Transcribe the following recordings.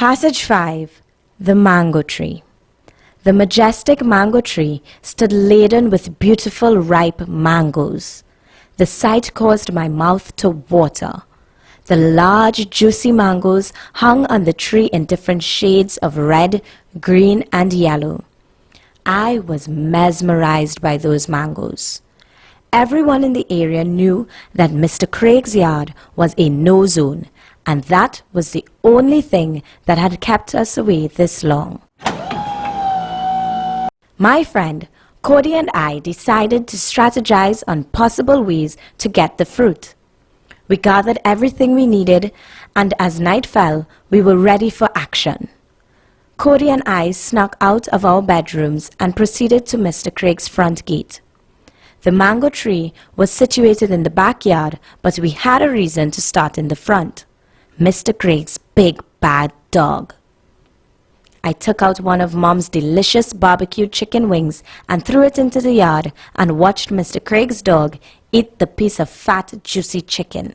Passage 5. The Mango Tree. The majestic mango tree stood laden with beautiful ripe mangoes. The sight caused my mouth to water. The large, juicy mangoes hung on the tree in different shades of red, green, and yellow. I was mesmerized by those mangoes. Everyone in the area knew that Mr. Craig's yard was a no-zone, and that was the only thing that had kept us away this long. My friend, Cody, and I decided to strategize on possible ways to get the fruit. We gathered everything we needed, and as night fell, we were ready for action. Cody and I snuck out of our bedrooms and proceeded to Mr. Craig's front gate. The mango tree was situated in the backyard, but we had a reason to start in the front. Mr. Craig's big bad dog. I took out one of Mom's delicious barbecued chicken wings and threw it into the yard and watched Mr. Craig's dog eat the piece of fat, juicy chicken.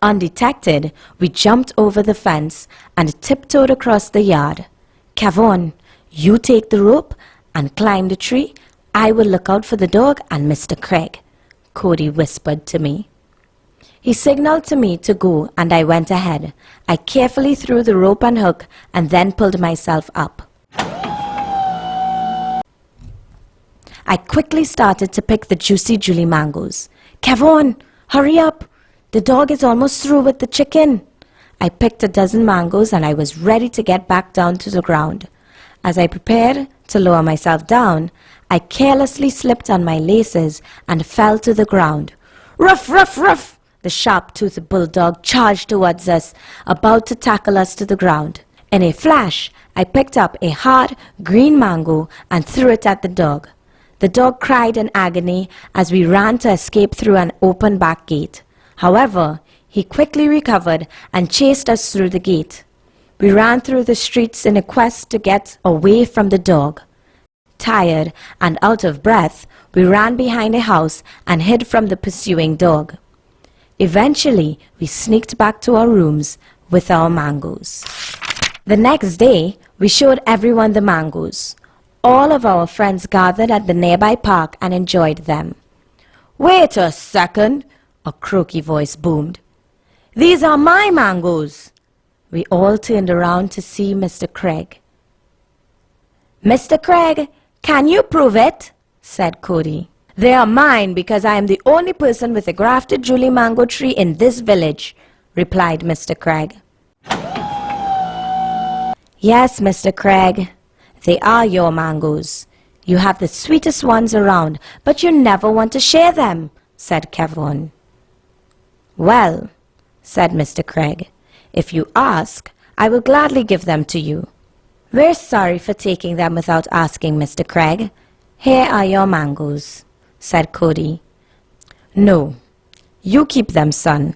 Undetected, we jumped over the fence and tiptoed across the yard. Kevon, you take the rope and climb the tree. I will look out for the dog and Mr. Craig, Cody whispered to me. He signaled to me to go, and I went ahead. I carefully threw the rope and hook and then pulled myself up. I quickly started to pick the juicy Julie mangoes. Kevon, hurry up! The dog is almost through with the chicken. I picked a dozen mangoes and I was ready to get back down to the ground. As I prepared to lower myself down, I carelessly slipped on my laces and fell to the ground. Ruff, ruff, ruff! The sharp-toothed bulldog charged towards us, about to tackle us to the ground. In a flash, I picked up a hard, green mango and threw it at the dog. The dog cried in agony as we ran to escape through an open back gate. However, he quickly recovered and chased us through the gate. We ran through the streets in a quest to get away from the dog. Tired and out of breath, we ran behind a house and hid from the pursuing dog. Eventually, we sneaked back to our rooms with our mangoes. The next day, we showed everyone the mangoes. All of our friends gathered at the nearby park and enjoyed them. Wait a second, a croaky voice boomed. These are my mangoes. We all turned around to see Mr. Craig. Mr. Craig, can you prove it? Said Cody. They are mine because I am the only person with a grafted Julie mango tree in this village, replied Mr. Craig. Yes, Mr. Craig, they are your mangoes. You have the sweetest ones around, but you never want to share them, said Kevon. Well, said Mr. Craig, if you ask, I will gladly give them to you. We're sorry for taking them without asking, Mr. Craig. Here are your mangoes, said Cody. No, you keep them, son.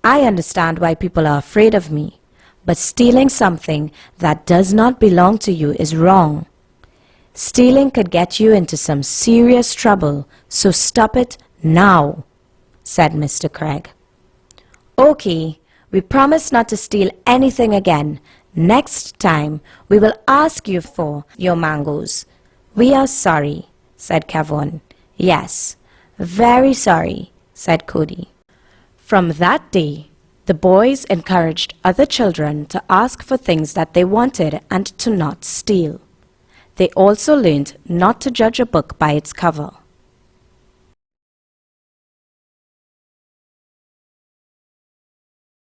I understand why people are afraid of me, but stealing something that does not belong to you is wrong. Stealing could get you into some serious trouble, so stop it now, said Mr. Craig. Okay, we promise not to steal anything again. Next time, we will ask you for your mangoes. We are sorry, said Kevon. Yes, very sorry, said Cody. From that day, the boys encouraged other children to ask for things that they wanted and to not steal. They also learned not to judge a book by its cover.